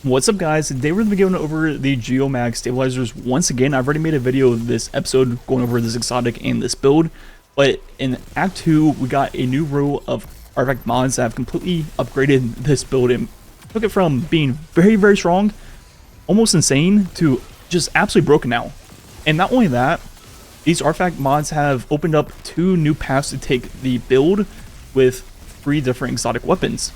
What's up, guys? Today we're going to be going over the Geomag stabilizers once again. I've already made a video this episode going over this exotic and this build, but in Act 2 we got a new row of artifact mods that have completely upgraded this build and took it from being very strong, almost insane, to just absolutely broken now. And not only that, these artifact mods have opened up 2 new paths to take the build with 3 different exotic weapons.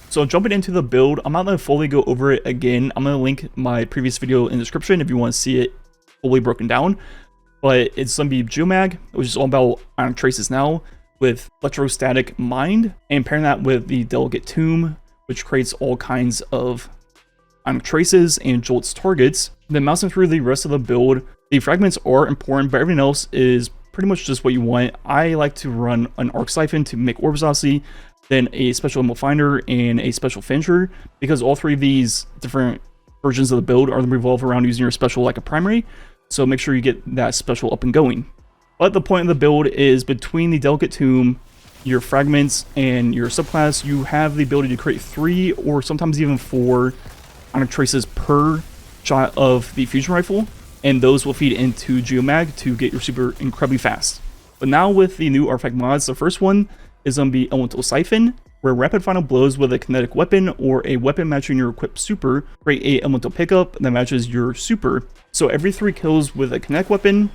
So jumping into the build, I'm not going to fully go over it again. I'm going to link my previous video in the description if you want to see it fully broken down. But it's going to be Geomag, which is all about ionic traces now, with electrostatic mind, and pairing that with the delicate tomb, which creates all kinds of ionic traces and jolts targets. Then mousing through the rest of the build, the fragments are important, but everything else is pretty much just what you want. I like to run an arc siphon to make orbs, obviously, then a special emerald finder and a special finisher, because all 3 of these different versions of the build are revolve around using your special like a primary. So make sure you get that special up and going. But the point of the build is between the delicate tomb, your fragments, and your subclass, you have the ability to create 3 or sometimes even 4 ionic traces per shot of the fusion rifle, and those will feed into Geomag to get your super incredibly fast. But now with the new artifact mods, the first one is going to be Elemental Siphon, where rapid final blows with a kinetic weapon or a weapon matching your equipped super create a elemental pickup that matches your super. So every 3 kills with a kinetic weapon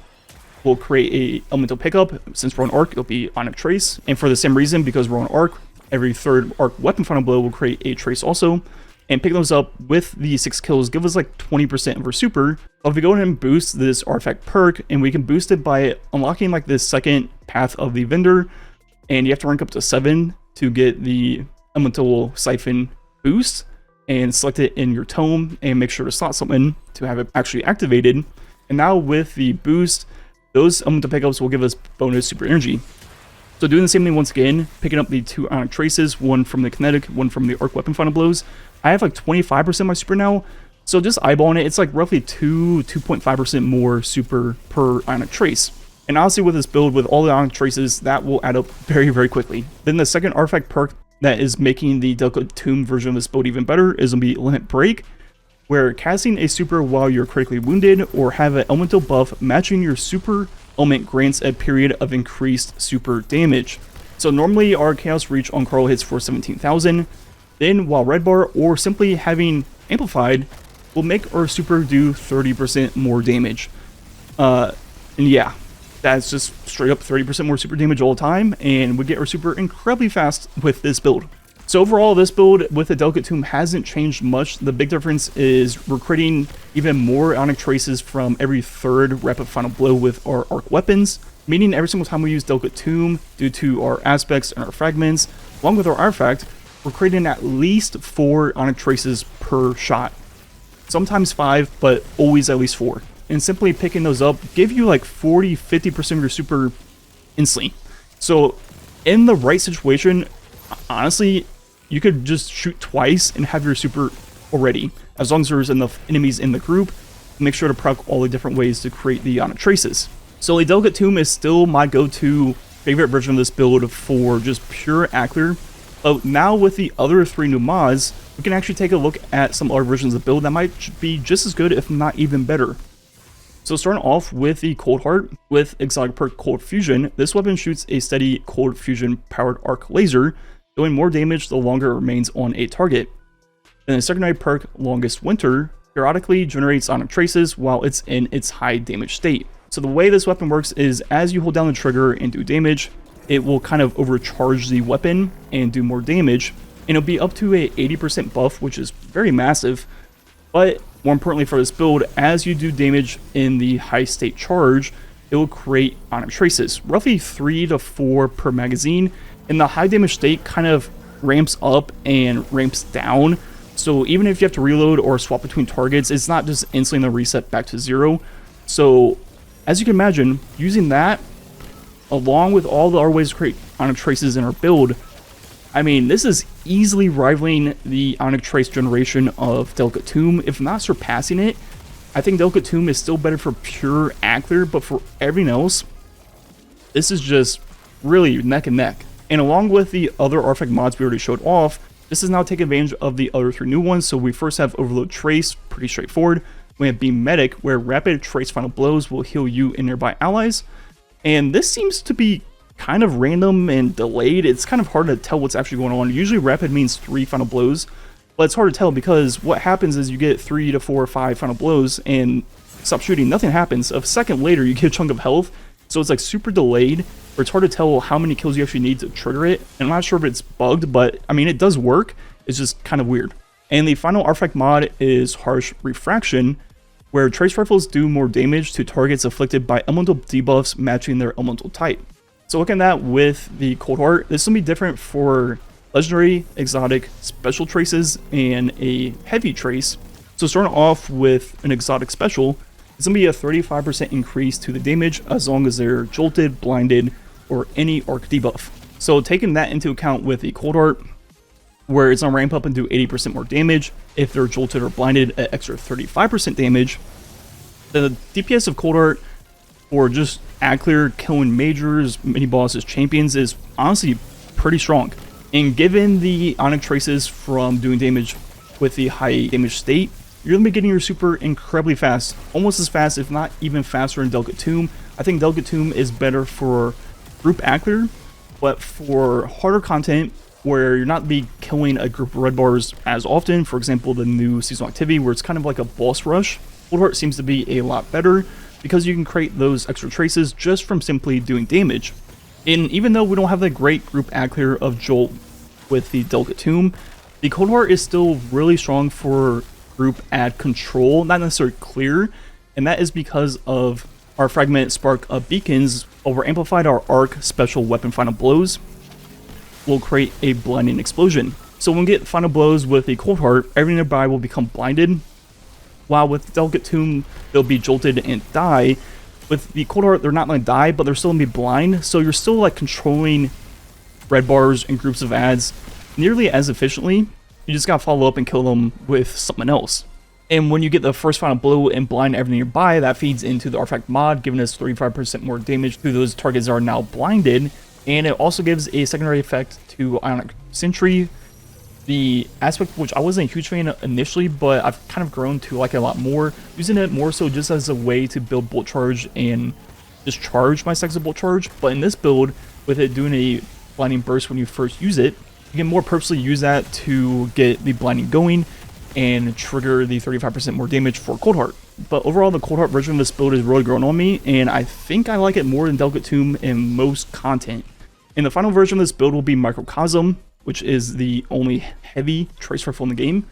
will create a elemental pickup. Since we're on arc, it'll be ionic trace, and for the same reason, because we're on arc, every 3rd arc weapon final blow will create a trace also. And pick those up with the 6 kills give us like 20% of our super. But if we go ahead and boost this artifact perk, and we can boost it by unlocking like this second path of the vendor, and you have to rank up to 7 to get the Elemental Siphon boost, and select it in your tome and make sure to slot something to have it actually activated. And now with the boost, those elemental pickups will give us bonus super energy. So doing the same thing once again, picking up the 2 ionic traces, one from the kinetic, one from the arc weapon final blows. I have like 25% of my super now, so just eyeballing it, it's like roughly 2.5% more super per ionic trace. And honestly, with this build, with all the ionic traces, that will add up very quickly. Then the second artifact perk that is making the delicate tomb version of this build even better is going to be Limit Break, where casting a super while you're critically wounded or have an elemental buff matching your super element grants a period of increased super damage. So normally our Chaos Reach on Carl hits for 17,000, then while Red Bar or simply having Amplified will make our super do 30% more damage. And yeah, that's just straight up 30% more super damage all the time, and we get our super incredibly fast with this build. So overall, this build with the Delicate Tomb hasn't changed much. The big difference is we're creating even more ionic traces from every 3rd rapid final blow with our arc weapons, meaning every single time we use Delicate Tomb, due to our aspects and our fragments, along with our artifact, we're creating at least 4 ionic traces per shot. Sometimes 5, but always at least 4. And simply picking those up give you like 40-50% of your super instantly. So in the right situation, honestly, you could just shoot twice and have your super already, as long as there's enough enemies in the group. Make sure to proc all the different ways to create the ionic traces. So the Delicate Tomb is still my go-to favorite version of this build for just pure Ackler. But now with the other 3 new mods, we can actually take a look at some other versions of the build that might be just as good, if not even better. So starting off with the Coldheart, with exotic perk Cold Fusion, this weapon shoots a steady cold fusion powered arc laser, doing more damage the longer it remains on a target. Then the secondary perk Longest Winter periodically generates ionic traces while it's in its high damage state. So the way this weapon works is as you hold down the trigger and do damage, it will kind of overcharge the weapon and do more damage, and it'll be up to a 80% buff, which is very massive. But more importantly for this build, as you do damage in the high state charge, it will create ionic traces, roughly 3 to 4 per magazine, and the high damage state kind of ramps up and ramps down. So even if you have to reload or swap between targets, it's not just instantly going to reset back to 0. So as you can imagine, using that along with all the other ways to create ionic traces in our build, I mean, this is easily rivaling the ionic trace generation of Delicate Tomb, if not surpassing it. I think Delicate Tomb is still better for pure Ackler, but for everything else, this is just really neck and neck. And along with the other artifact mods we already showed off, This is now take advantage of the other 3 new ones. So we first have Overload Trace, pretty straightforward. We have Beam Medic, where Rapid Trace Final Blows will heal you and nearby allies. And this seems to be kind of random and delayed. It's kind of hard to tell what's actually going on. Usually Rapid means 3 Final Blows, but it's hard to tell because what happens is you get 3 to 4 or 5 Final Blows and stop shooting, nothing happens. A second later, you get a chunk of health. So it's like super delayed, or it's hard to tell how many kills you actually need to trigger it. And I'm not sure if it's bugged, but I mean, it does work. It's just kind of weird. And the final artifact mod is Harsh Refraction, where Trace Rifles do more damage to targets afflicted by elemental debuffs matching their elemental type. So looking at that with the Coldheart, this will be different for legendary, exotic, special traces, and a heavy trace. So starting off with an exotic special, it's going to be a 35% increase to the damage as long as they're jolted, blinded, or any arc debuff. So taking that into account with the Coldheart, where it's going to ramp up and do 80% more damage if they're jolted or blinded at extra 35% damage, the DPS of Coldheart for just ad clear, killing majors, mini bosses, champions is honestly pretty strong. And given the Ionic traces from doing damage with the high damage state, you're going to be getting your super incredibly fast, almost as fast, if not even faster in Delicate Tomb. I think Delicate Tomb is better for group ad clear, but for harder content where you're not be killing a group of red bars as often, for example, the new seasonal activity where it's kind of like a boss rush, Coldheart seems to be a lot better because you can create those extra traces just from simply doing damage. And even though we don't have the great group ad clear of Jolt with the Delicate Tomb, the Coldheart is still really strong for group ad control, not necessarily clear, and that is because of our Fragment Spark of Beacons over amplified our arc special weapon Final Blows will create a blinding explosion. So when we get Final Blows with the Coldheart, everything nearby will become blinded, while with Delicate Tomb, they'll be jolted and die. With the Coldheart, they're not going to die, but they're still going to be blind, so you're still like controlling red bars and groups of ads nearly as efficiently. You just gotta follow up and kill them with something else. And when you get the first Final Blow and blind everything nearby, that feeds into the artifact mod, giving us 35% more damage to those targets that are now blinded. And it also gives a secondary effect to Ionic Sentry, the aspect which I wasn't a huge fan of initially, but I've kind of grown to like it a lot more, using it more so just as a way to build Bolt Charge and just charge my stacks of Bolt Charge. But in this build, with it doing a blinding burst when you first use it, you can more purposely use that to get the blinding going and trigger the 35% more damage for Coldheart. But overall, the Coldheart version of this build is really growing on me, and I think I like it more than Delicate Tomb in most content. And the final version of this build will be Microcosm, which is the only heavy trace rifle in the game.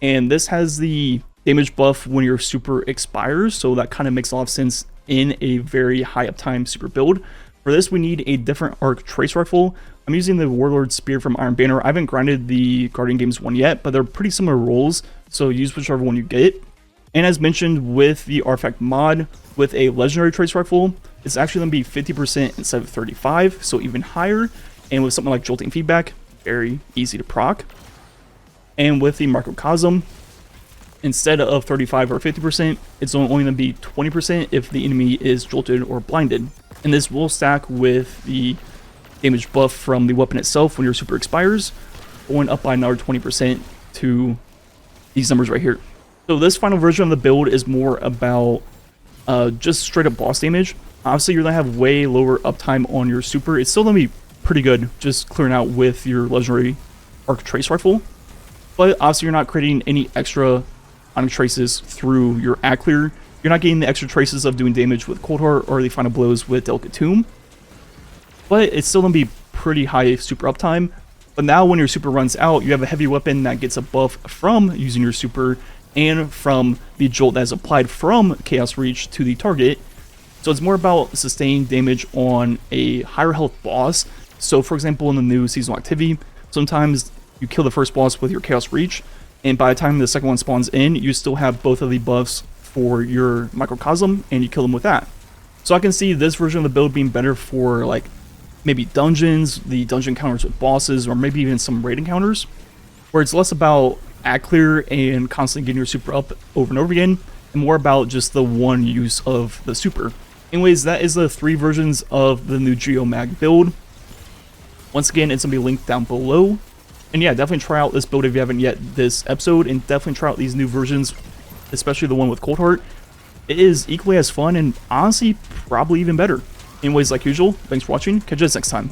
And this has the damage buff when your super expires, so that kind of makes a lot of sense in a very high uptime super build. For this, we need a different arc trace rifle. I'm using the Warlord Spear from Iron Banner. I haven't grinded the Guardian Games one yet, but they're pretty similar roles, so use whichever one you get. And as mentioned with the artifact mod, with a legendary trace rifle, it's actually going to be 50% instead of 35%, so even higher. And with something like Jolting Feedback, very easy to proc. And with the Microcosm, instead of 35 or 50%, it's only going to be 20% if the enemy is jolted or blinded. And this will stack with the damage buff from the weapon itself when your super expires, going up by another 20% to these numbers right here. So this final version of the build is more about just straight up boss damage. Obviously, you're going to have way lower uptime on your super. It's still going to be pretty good just clearing out with your legendary arc trace rifle. But obviously, you're not creating any extra Ionic traces through your ad clear. You're not getting the extra traces of doing damage with Coldheart or the Final Blows with Delicate Tomb. But it's still going to be pretty high super uptime. But now when your super runs out, you have a heavy weapon that gets a buff from using your super and from the jolt that is applied from Chaos Reach to the target. So it's more about sustained damage on a higher health boss. So for example, in the new seasonal activity, sometimes you kill the first boss with your Chaos Reach, and by the time the second one spawns in, you still have both of the buffs for your Microcosm, and you kill them with that. So I can see this version of the build being better for like maybe dungeons, the dungeon encounters with bosses, or maybe even some raid encounters, where it's less about ad clear and constantly getting your super up over and over again, and more about just the one use of the super. Anyways, that is the 3 versions of the new Geomag build. Once again, it's going to be linked down below. And yeah, definitely try out this build if you haven't yet this episode, and definitely try out these new versions, especially the one with Coldheart. It is equally as fun and honestly probably even better. Anyways, like usual, thanks for watching. Catch you guys next time.